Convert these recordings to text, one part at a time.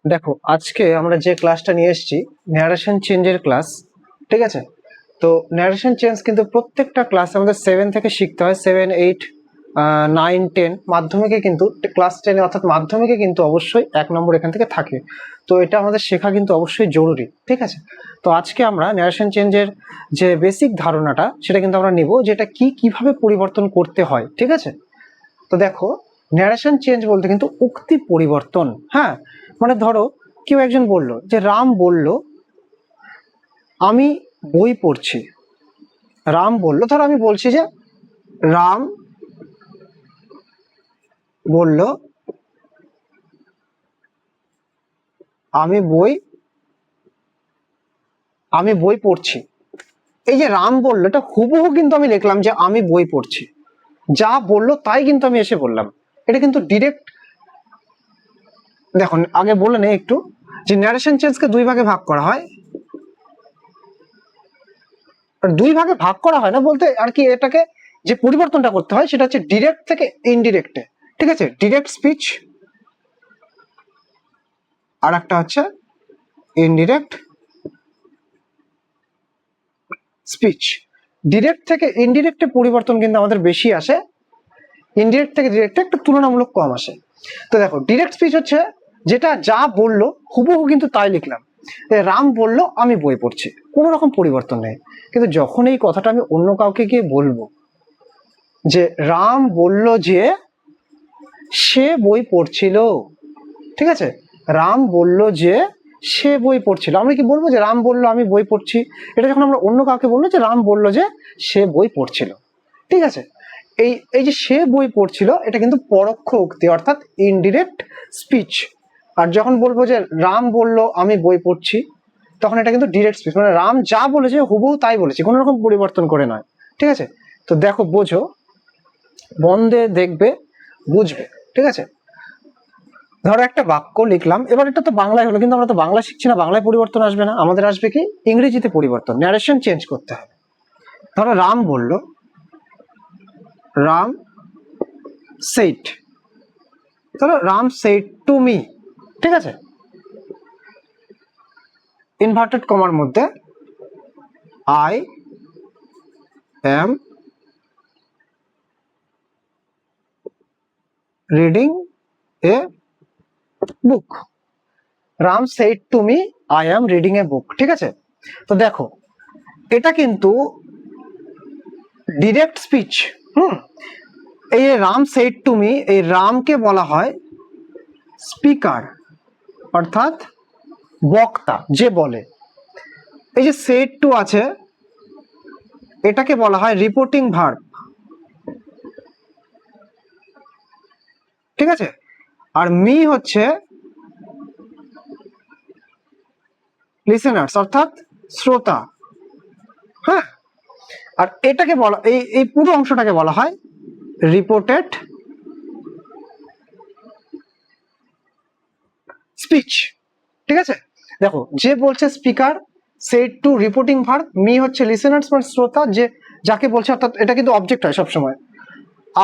দেখো, আজকে আমরা যে ক্লাসটা নিয়ে এসেছি ন্যারেশন চেঞ্জের ক্লাস। ঠিক আছে, তো ন্যারেশন চেঞ্জ কিন্তু প্রত্যেকটা ক্লাস আমাদের 7 থেকে শিখতে হয়। 7, 8, 9, 10 মাধ্যমিকে কিন্তু ক্লাস 10 অর্থাৎ মাধ্যমিকে কিন্তু অবশ্যই 1 নম্বর এখান থেকে থাকে। তো এটা আমাদের শেখা কিন্তু অবশ্যই জরুরি। ঠিক আছে, তো আজকে আমরা ন্যারেশন চেঞ্জের যে বেসিক ধারণাটা সেটা কিন্তু আমরা নিব, যেটা কিভাবে পরিবর্তন করতে হয়। ঠিক আছে, তো দেখো, ন্যারেশন চেঞ্জ বলতে কিন্তু উক্তি পরিবর্তন। হ্যাঁ, মানে ধরো কেউ একজন বলল যে রাম বলল আমি বই পড়ছি। রাম বলল, ধরো আমি বলছি যে রাম বলল আমি বই পড়ছি। এই যে রাম বললো, এটা হুবহু কিন্তু আমি লিখলাম যে আমি বই পড়ছি, যা বললো তাই কিন্তু আমি এসে বললাম। এটা কিন্তু ডিরেক্ট। দেখুন, আগে বলে নেই একটু যে ন্যারেশন চেঞ্জকে দুই ভাগে ভাগ করা হয়। দুই ভাগে ভাগ করা হয় না বলতে আর কি, এটাকে যে পরিবর্তনটা করতে হয় সেটা হচ্ছে ডিরেক্ট থেকে ইনডিরেক্টে। ঠিক আছে, ডিরেক্ট স্পিচ আর একটা হচ্ছে ইনডিরেক্ট স্পিচ। ডিরেক্ট থেকে ইনডিরেক্টে পরিবর্তন কিন্তু আমাদের বেশি আসে, ইনডিরেক্ট থেকে ডিরেক্টে একটু তুলনামূলক কম আসে। তো দেখো, ডিরেক্ট স্পিচ হচ্ছে যেটা যা বললো হুবহু কিন্তু তাই লিখলাম। রাম বলল আমি বই পড়ছি, কোনো রকম পরিবর্তন নেই। কিন্তু যখন এই কথাটা আমি অন্য কাউকে গিয়ে বলবো যে রাম বলল যে সে বই পড়ছিল, ঠিক আছে, রাম বলল যে সে বই পড়ছিল, আমরা কি বলবো যে রাম বলল আমি বই পড়ছি? এটা যখন আমরা অন্য কাউকে বলবো যে রাম বলল যে সে বই পড়ছিল। ঠিক আছে, এই এই যে সে বই পড়ছিল, এটা কিন্তু পরোক্ষ উক্তি অর্থাৎ ইনডিরেক্ট স্পিচ। আর যখন বলবো যে রাম বলল আমি বই পড়ছি, তখন এটা কিন্তু ডিরেক্ট স্পিচ, মানে রাম যা বলেছে হুবহু তাই বলেছে, কোনো রকম পরিবর্তন করে নয়। ঠিক আছে, তো দেখো বোঝো, মন দিয়ে দেখবে, বুঝবে। ঠিক আছে, ধরো একটা বাক্য লিখলাম, এবার এটা তো বাংলায় হলো, কিন্তু আমরা তো বাংলা শিখছি না, বাংলায় পরিবর্তন আসবে না, আমাদের আসবে কি ইংরেজিতে পরিবর্তন, ন্যারেশন চেঞ্জ করতে হবে। ধরো রাম বলল, রাম সেইড, ধরো রাম সেইড টু মি। ঠিক আছে, ইনভার্টেড কমার মধ্যে I am reading a book. Ram said to me I am reading a book. ঠিক আছে, তো দেখো এটা কিন্তু ডিরেক্ট স্পিচ। এই রাম সেইড টু মি, এই রামকে বলা হয় স্পিকার অর্থাৎ বক্তা, যে বলে। এই যে সেড টু আছে, এটাকে বলা হয় রিপোর্টিং ভার্ব। ঠিক আছে, আর মি হচ্ছে লিসেনার্স অর্থাৎ শ্রোতা। হ্যাঁ, আর এটাকে বলা, এই পুরো অংশটাকে বলা হয় রিপোর্টেড স্পিচ। ঠিক আছে, দেখো যে বলছে speaker, said to reporting verb, me হচ্ছে লিসেনার্স মানে শ্রোতা, যে যাকে বলছে, অর্থাৎ এটা কিন্তু অবজেক্ট হয় সবসময়।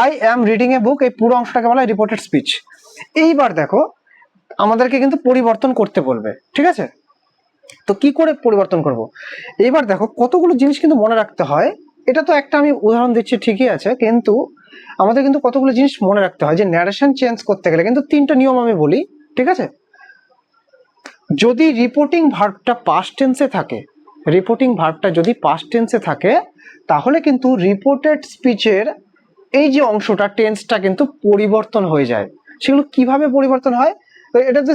আই অ্যাম রিডিং এ বুক, এই পুরো অংশটাকে বলা হয় রিপোর্টেড স্পিচ। এইবার দেখো, আমাদেরকে কিন্তু পরিবর্তন করতে বলবে। ঠিক আছে, তো কি করে পরিবর্তন করব? এবার দেখো, কতগুলো জিনিস কিন্তু মনে রাখতে হয়। এটা তো একটা আমি উদাহরণ দিচ্ছি ঠিকই আছে, কিন্তু আমাদের কিন্তু কতগুলো জিনিস মনে রাখতে হয় যে ন্যারেশন চেঞ্জ করতে গেলে কিন্তু 3টা নিয়ম আমি বলি। ঠিক আছে, যদি রিপোর্টিং ভার্বটা পাস্ট টেন্সে থাকে, রিপোর্টিং ভার্বটা যদি পাস্ট টেন্সে থাকে, তাহলে কিন্তু রিপোর্টেড স্পিচের এই যে অংশটা, টেন্সটা কিন্তু পরিবর্তন হয়ে যায়। সেগুলো কিভাবে পরিবর্তন হয়? এটা যে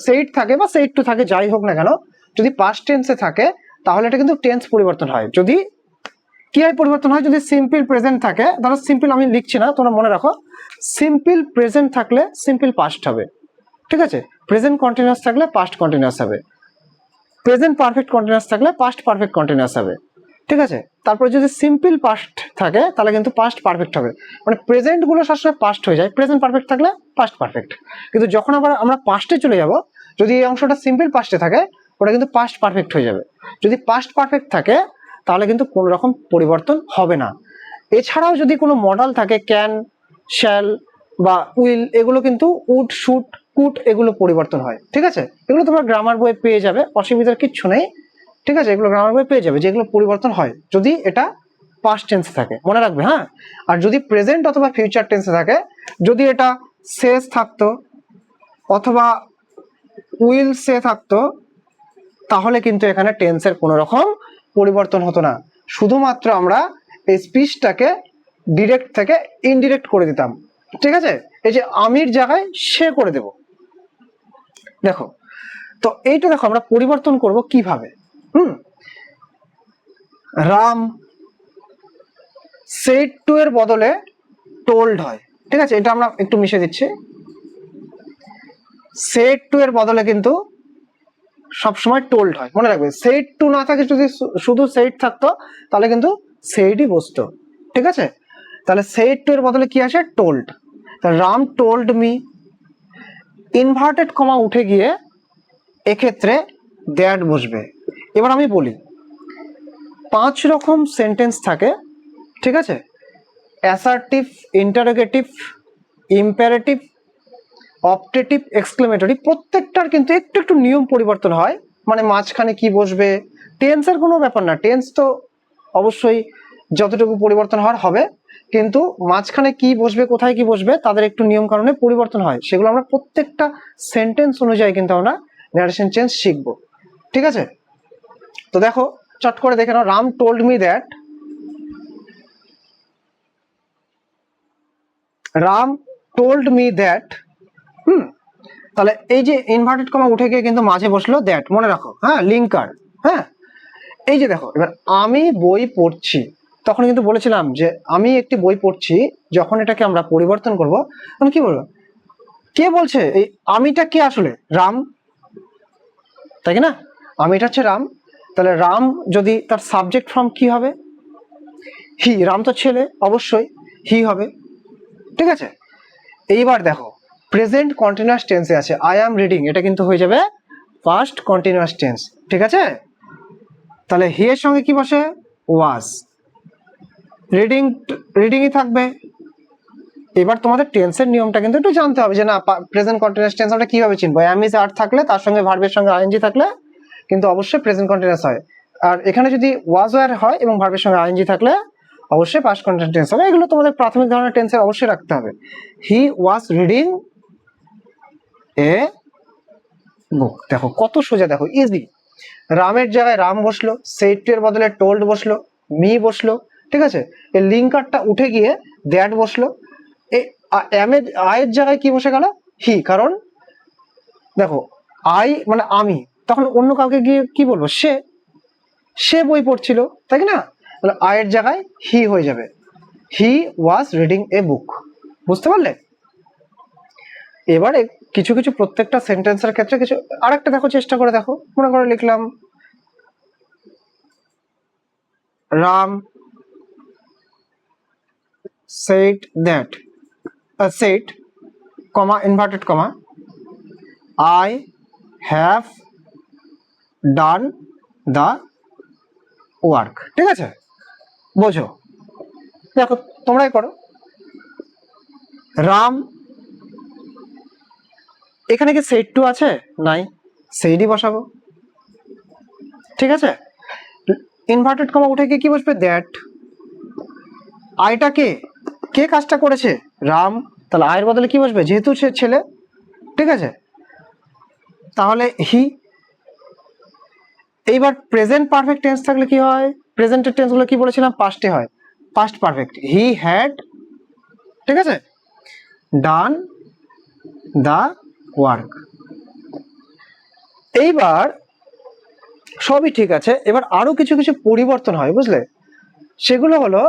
সেইট থাকে বা সেইট টু থাকে, যাই হোক না কেন, যদি পাস্ট টেন্সে থাকে তাহলে এটা কিন্তু টেন্স পরিবর্তন হয়। যদি কি হয় পরিবর্তন হয়, যদি সিম্পল প্রেজেন্ট থাকে, ধরো সিম্পল আমি লিখছি না, তোমরা মনে রাখো, সিম্পল প্রেজেন্ট থাকলে সিম্পল পাস্ট হবে। ঠিক আছে, প্রেজেন্ট কন্টিনিউয়াস থাকলে পাস্ট কন্টিনিউয়াস হবে, প্রেজেন্ট পারফেক্ট কন্টিনিউয়াস থাকলে পাস্ট পারফেক্ট কন্টিনিউয়াস হবে। ঠিক আছে, তারপরে যদি সিম্পল পাস্ট থাকে তাহলে কিন্তু পাস্ট পারফেক্ট হবে, মানে প্রেজেন্ট গুলো সবসময় পাস্ট হয়ে যায়, প্রেজেন্ট পারফেক্ট থাকলে পাস্ট পারফেক্ট। কিন্তু যখন আবার আমরা পাস্টে চলে যাব, যদি এই অংশটা সিম্পল পাস্টে থাকে, ওটা কিন্তু পাস্ট পারফেক্ট হয়ে যাবে। যদি পাস্ট পারফেক্ট থাকে তাহলে কিন্তু কোনো রকম পরিবর্তন হবে না। এছাড়াও যদি কোনো মডাল থাকে, ক্যান, শ্যাল বা উইল এগুলো কিন্তু উড, শুড, কুড এগুলো পরিবর্তন হয়। ঠিক আছে, এগুলো তোমরা গ্রামার বই পেয়ে যাবে, অসুবিধার কিচ্ছু নেই। ঠিক আছে, এগুলো গ্রামার বই পেয়ে যাবে যেগুলো পরিবর্তন হয় যদি এটা পাস্ট টেন্সে থাকে, মনে রাখবে। হ্যাঁ, আর যদি প্রেজেন্ট অথবা ফিউচার টেন্সে থাকে, যদি এটা শেষ থাকতো অথবা উইল সে থাকতো, তাহলে কিন্তু এখানে টেন্সের কোনো রকম পরিবর্তন হতো না। শুধুমাত্র আমরা এই স্পিচটাকে ডিরেক্ট থেকে ইনডিরেক্ট করে দিতাম। ঠিক আছে, এই যে আমির জায়গায় সে করে দেব। দেখো, তো এইটা দেখো আমরা পরিবর্তন করব কিভাবে। রাম সেড টু এর বদলে টোল্ড হয়। ঠিক আছে, এটা আমরা একটু মিশে দিচ্ছি। সেড টু এর বদলে কিন্তু সবসময় টোল্ড হয়, মনে রাখবে। সেড টু না থাকে, যদি শুধু সেড থাকতো তাহলে কিন্তু সেডই বসতো। ঠিক আছে, তাহলে সেড টু এর বদলে কি আসে? Told. Ram told me, inverted comma উঠে গিয়ে এক্ষেত্রে দ্যাট বসবে। এবার আমি বলি, 5 রকম সেন্টেন্স থাকে। ঠিক আছে, assertive, interrogative, imperative, optative, exclamatory, প্রত্যেকটার কিন্তু একটু একটু নিয়ম পরিবর্তন হয়। মানে মাঝখানে কি বসবে, টেন্সের কোনো ব্যাপার না, টেন্স তো অবশ্যই যতটুকু পরিবর্তন হওয়ার হবে, কিন্তু মাঝখানে কি বসবে, কোথায় কি বসবে, তাদের একটু নিয়ম কারণে পরিবর্তন হয়। সেগুলো আমরা প্রত্যেকটা সেন্টেন্স অনুযায়ী কিন্তু আমরা ন্যারেশন চেঞ্জ শিখবো। ঠিক আছে, তো দেখো চট করে দেখে নাও। Ram told me that, Ram told me that. তাহলে এই যে ইনভার্টেড কমা উঠে গিয়ে কিন্তু মাঝে বসলো দ্যাট, মনে রাখো। হ্যাঁ, লিঙ্কার। হ্যাঁ, এই যে দেখো, এবার আমি বই পড়ছি, তখন কিন্তু বলেছিলাম যে আমি একটি বই পড়ছি। যখন এটাকে আমরা পরিবর্তন করব তখন কি বলবো? কে বলছে? এই আমিটা কে আসলে? রাম, তাই না? আমিটা হচ্ছে রাম। তাহলে রাম যদি তার সাবজেক্ট ফর্ম কি হবে? হি। রাম তো ছেলে, অবশ্যই হি হবে। ঠিক আছে, এইবার দেখো প্রেজেন্ট কন্টিনিউয়াস টেন্সে আছে আই অ্যাম রিডিং, এটা কিন্তু হয়ে যাবে পাস্ট কন্টিনিউয়াস টেন্স। ঠিক আছে, তাহলে হি এর সঙ্গে কি বসে? ওয়াজ। রিডিং, রিডিংই থাকবে। এবার তোমাদের টেন্সের নিয়মটা কিন্তু একটু জানতে হবে, যে না প্রেজেন্ট কন্টিনিউয়াস টেন্স আমরা কিভাবে চিনবো। অ্যাম ইজ আর থাকলে তার সঙ্গে ভার্বের সঙ্গে আইএনজি থাকলে কিন্তু অবশ্যই প্রেজেন্ট কন্টিনিউয়াস হয়। আর এখানে যদি ওয়াজ ওয়্যার হয় এবং ভার্বের সঙ্গে আইএনজি থাকলে অবশ্যই পাস্ট কন্টিনিউয়াস টেন্স হবে। এগুলো তোমাদের প্রাথমিক ধরনের টেন্সের অবশ্যই রাখতে হবে। হি ওয়াজ রিডিং এ বুক। দেখো কত সোজা, দেখো ইজি। রামের জায়গায় রাম বসলো, সেড টু এর বদলে টোল্ড বসলো, মি বসলো। ঠিক আছে, এই লিঙ্কারটা উঠে গিয়ে দ্যাট বসলো। এই আয়ের জায়গায় কি বসে গেল? হি। কারণ দেখো আই মানে আমি, তখন অন্য কাউকে গিয়ে কি বলবো? সে। সে বই পড়ছিল, তাই না? তাহলে আয়ের জায়গায় হি হয়ে যাবে। হি ওয়াজ রিডিং এ বুক। বুঝতে পারলে? এবারে কিছু কিছু প্রত্যেকটা সেন্টেন্সের ক্ষেত্রে কিছু আরেকটা দেখো, চেষ্টা করে দেখো। মনে করে লিখলাম Ram said that, said comma inverted comma I have done the work। ঠিক আছে, বোঝো। দেখো তোমরাই করো। রাম, এখানে কি said to আছে? নাই, saidই বসাবো। ঠিক আছে, ইনভার্টেড কমা উঠে গিয়ে কি বসবে? দ্যাট। আইটা কে, কে কাজটা করেছে? রাম। তাহলে আয়ের বদলে কি বসবে? যেহেতু সে ছেলে। ঠিক আছে, তাহলে হি। এইবার প্রেজেন্ট পারফেক্ট টেন্স থাকলে কি হয়? প্রেজেন্টের টেন্স গুলো কি বলেছিলাম? পাস্টে হয়, পাস্ট পারফেক্ট। হি হ্যাড, ঠিক আছে, ডান দা ওয়ার্ক। এইবার সবই ঠিক আছে, এবার আরো কিছু কিছু পরিবর্তন হয়, বুঝলে? সেগুলো হলো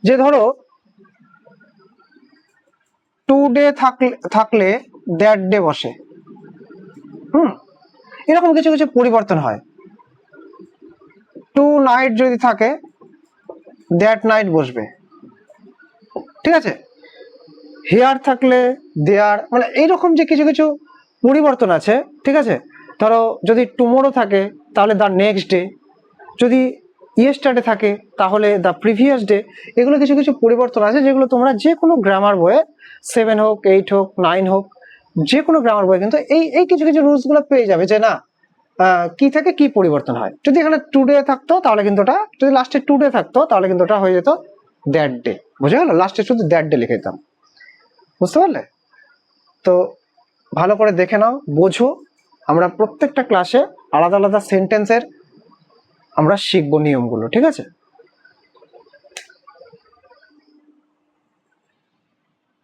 যে ধরো টু ডে থাকলে দ্যাট ডে বসে। এরকম কিছু কিছু পরিবর্তন হয়। টু নাইট যদি থাকে দ্যাট নাইট বসবে। ঠিক আছে, হেয়ার থাকলে দেয়ার, মানে এইরকম যে কিছু কিছু পরিবর্তন আছে। ঠিক আছে, ধরো যদি টুমোরো থাকে তাহলে দ্য নেক্সট ডে, যদি ইয়েস্টারডে থাকে তাহলে দ্য প্রিভিয়াস ডে। এগুলো কিছু কিছু পরিবর্তন আছে যেগুলো তোমরা যে কোনো গ্রামার বইয়ে 7 হোক 8 হোক 9 হোক যে কোনো গ্রামার বইয়ে কিন্তু এই এই কিছু কিছু রুলসগুলো পেয়ে যাবে যে না কি থেকে কি পরিবর্তন হয়। যদি এখানে টুডে থাকতো তাহলে কিন্তু ওটা, যদি লাস্টে টুডে থাকতো তাহলে কিন্তু ওটা হয়ে যেত দ্যাট ডে। বুঝে গেল? লাস্টে শুধু দ্যাট ডে লিখে দিতাম। বুঝতে পারলে? তো ভালো করে দেখে নাও, বোঝো। আমরা প্রত্যেকটা ক্লাসে আলাদা আলাদা সেন্টেন্সের আমরা শিখবো নিয়মগুলো, ঠিক আছে?